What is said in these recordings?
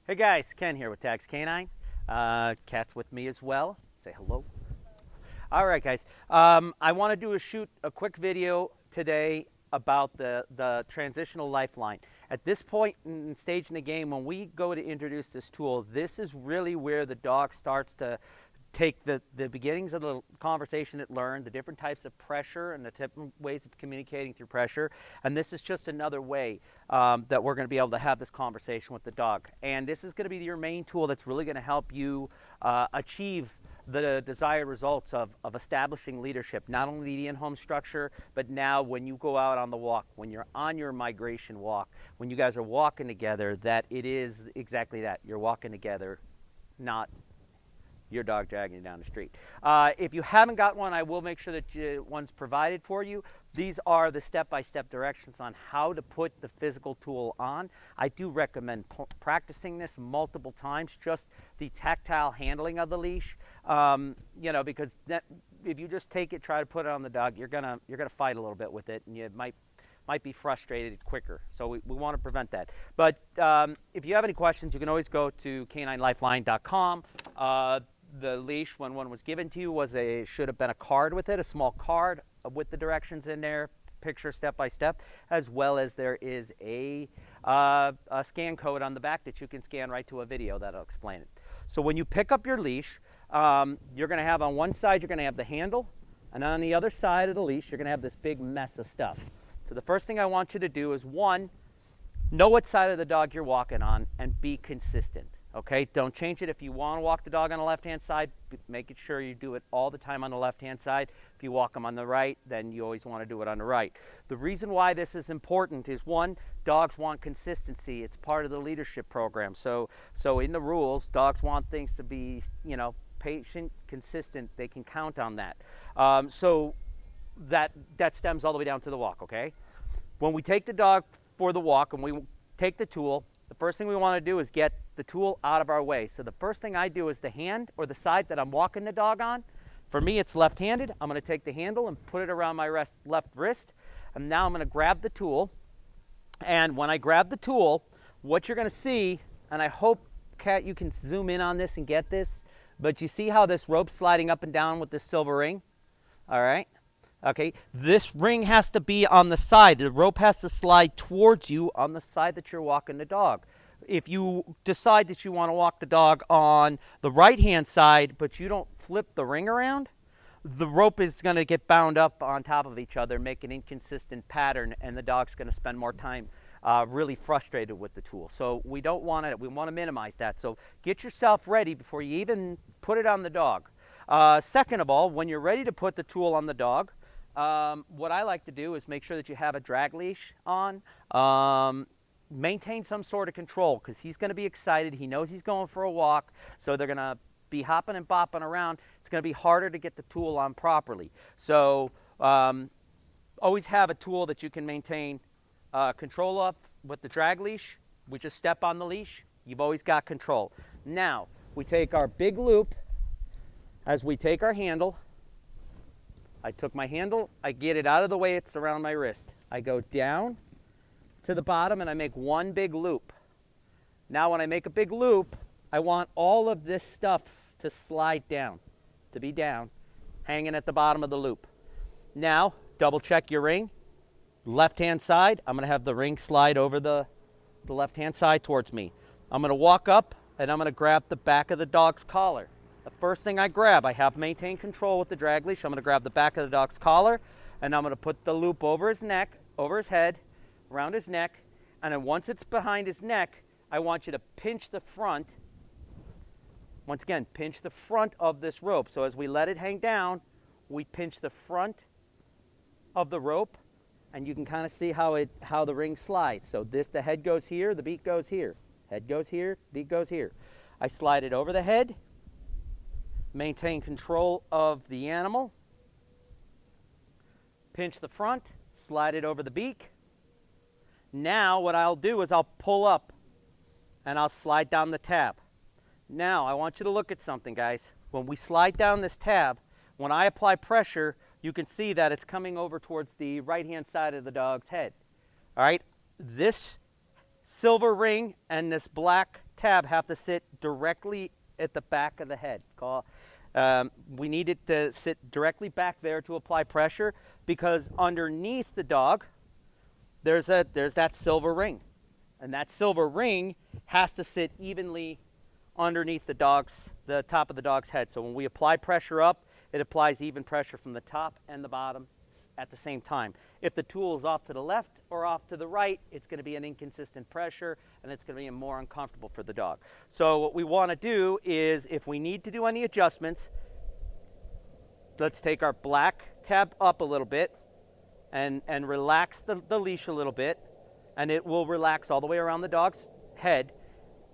Hey guys, Ken here with Tags Canine. Cat's with me as well. Say hello. All right, guys. I want to shoot a quick video today about the Transitional Lifeline. At this point in stage in the game, when we go to introduce this tool, this is really where the dog starts to take the beginnings of the conversation it learned, the different types of pressure and the different ways of communicating through pressure. And this is just another way that we're going to be able to have this conversation with the dog. And this is going to be your main tool that's really going to help you achieve the desired results of establishing leadership, not only the in-home structure, but now when you go out on the walk, when you're on your migration walk, when you guys are walking together, that it is exactly that. You're walking together, not your dog dragging you down the street. If you haven't got one, I will make sure that one's provided for you. These are the step-by-step directions on how to put the physical tool on. I do recommend practicing this multiple times, just the tactile handling of the leash, because if you just take it, try to put it on the dog, you're gonna fight a little bit with it, and you might be frustrated quicker. So we want to prevent that. But if you have any questions, you can always go to caninelifeline.com. The leash, when one was given to you, should have been a card with it, a small card with the directions in there, picture step by step, as well as there is a scan code on the back that you can scan right to a video that'll explain it. So when you pick up your leash, you're going to have on one side, you're going to have the handle, and on the other side of the leash, you're going to have this big mess of stuff. So the first thing I want you to do is, one, know what side of the dog you're walking on and be consistent. Okay, don't change it. If you want to walk the dog on the left-hand side, make it sure you do it all the time on the left-hand side. If you walk them on the right, then you always want to do it on the right. The reason why this is important is, one, dogs want consistency. It's part of the leadership program. So in the rules, dogs want things to be, patient, consistent. They can count on that. So that stems all the way down to the walk, okay? When we take the dog for the walk and we take the tool, the first thing we want to do is get the tool out of our way. So the first thing I do is the hand or the side that I'm walking the dog on. For me, it's left-handed. I'm going to take the handle and put it around my left wrist. And now I'm going to grab the tool. And when I grab the tool, what you're going to see, and I hope, Kat, you can zoom in on this and get this, but you see how this rope's sliding up and down with this silver ring? All right. Okay, this ring has to be on the side. The rope has to slide towards you on the side that you're walking the dog. If you decide that you want to walk the dog on the right-hand side, but you don't flip the ring around, the rope is going to get bound up on top of each other, make an inconsistent pattern, and the dog's going to spend more time really frustrated with the tool. So we don't want it. We want to minimize that. So get yourself ready before you even put it on the dog. Second of all, when you're ready to put the tool on the dog, what I like to do is make sure that you have a drag leash on. Maintain some sort of control, because he's going to be excited. He knows he's going for a walk, so they're going to be hopping and bopping around. It's going to be harder to get the tool on properly. So always have a tool that you can maintain control of. With the drag leash, we just step on the leash. You've always got control. Now, we take our big loop as we take our handle. I took my handle, I get it out of the way, it's around my wrist. I go down to the bottom and I make one big loop. Now when I make a big loop, I want all of this stuff to slide down, to be down, hanging at the bottom of the loop. Now, double check your ring. Left-hand side, I'm going to have the ring slide over the left-hand side towards me. I'm going to walk up and I'm going to grab the back of the dog's collar. The first thing I grab, I have maintained control with the drag leash. I'm going to grab the back of the dog's collar, and I'm going to put the loop over his neck, over his head, around his neck, and then once it's behind his neck, I want you to pinch the front. Once again, pinch the front of this rope. So as we let it hang down, we pinch the front of the rope, and you can kind of see how the ring slides. So the head goes here, the beak goes here. Head goes here, beak goes here. I slide it over the head. Maintain control of the animal. Pinch the front, slide it over the beak. Now what I'll do is I'll pull up and I'll slide down the tab. Now I want you to look at something, guys. When we slide down this tab, when I apply pressure, you can see that it's coming over towards the right-hand side of the dog's head. All right, this silver ring and this black tab have to sit directly at the back of the head. We need it to sit directly back there to apply pressure, because underneath the dog, there's that silver ring. And that silver ring has to sit evenly underneath the top of the dog's head. So when we apply pressure up, it applies even pressure from the top and the bottom at the same time. If the tool is off to the left or off to the right, it's going to be an inconsistent pressure, and it's going to be more uncomfortable for the dog. So what we want to do is, if we need to do any adjustments, let's take our black tab up a little bit and relax the leash a little bit, and it will relax all the way around the dog's head.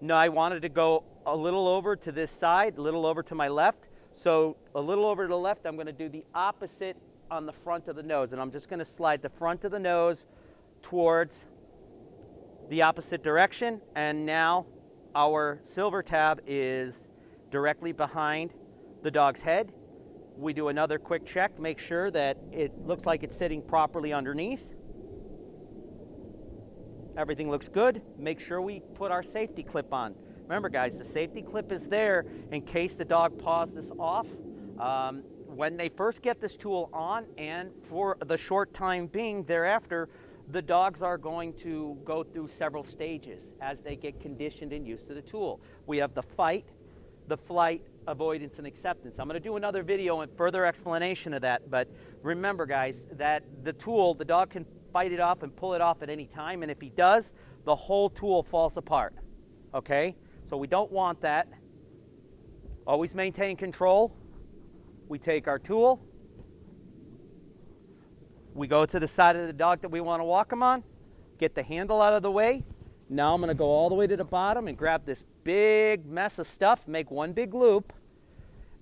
Now I wanted to go a little over to this side, a little over to my left. So a little over to the left, I'm going to do the opposite on the front of the nose, and I'm just going to slide the front of the nose towards the opposite direction, and now our silver tab is directly behind the dog's head. We do another quick check, make sure that it looks like it's sitting properly underneath. Everything looks good. Make sure we put our safety clip on. Remember guys, the safety clip is there in case the dog paws this off. When they first get this tool on, and for the short time being thereafter, the dogs are going to go through several stages as they get conditioned and used to the tool. We have the fight, the flight, avoidance, and acceptance. I'm going to do another video and further explanation of that, but remember guys, that the tool, the dog can fight it off and pull it off at any time, and if he does, the whole tool falls apart. Okay? So we don't want that. Always maintain control. We take our tool, we go to the side of the dog that we want to walk him on, get the handle out of the way. Now I'm going to go all the way to the bottom and grab this big mess of stuff, make one big loop,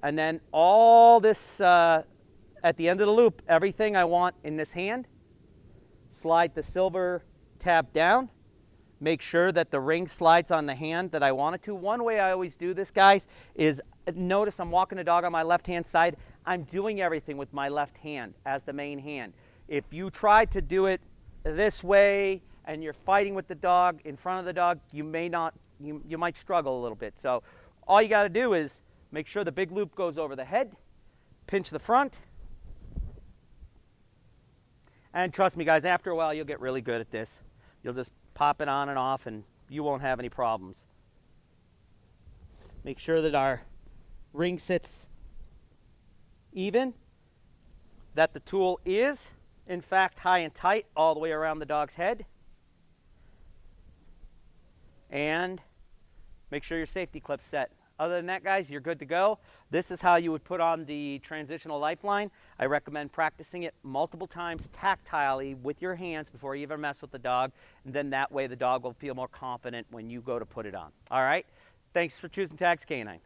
and then all this, at the end of the loop, everything I want in this hand, slide the silver tab down, make sure that the ring slides on the hand that I want it to. One way I always do this, guys, is notice I'm walking the dog on my left-hand side. I'm doing everything with my left hand as the main hand. If you try to do it this way and you're fighting with the dog in front of the dog, you might struggle a little bit. So all you got to do is make sure the big loop goes over the head, pinch the front, and trust me, guys, after a while you'll get really good at this. You'll just pop it on and off and you won't have any problems. Make sure that our ring sits even, that the tool is in fact high and tight all the way around the dog's head, and make sure your safety clip's set. Other than that, guys, you're good to go. This is how you would put on the Transitional Lifeline. I recommend practicing it multiple times tactilely with your hands before you even mess with the dog, and then that way the dog will feel more confident when you go to put it on. All right? Thanks for choosing Tags Canine.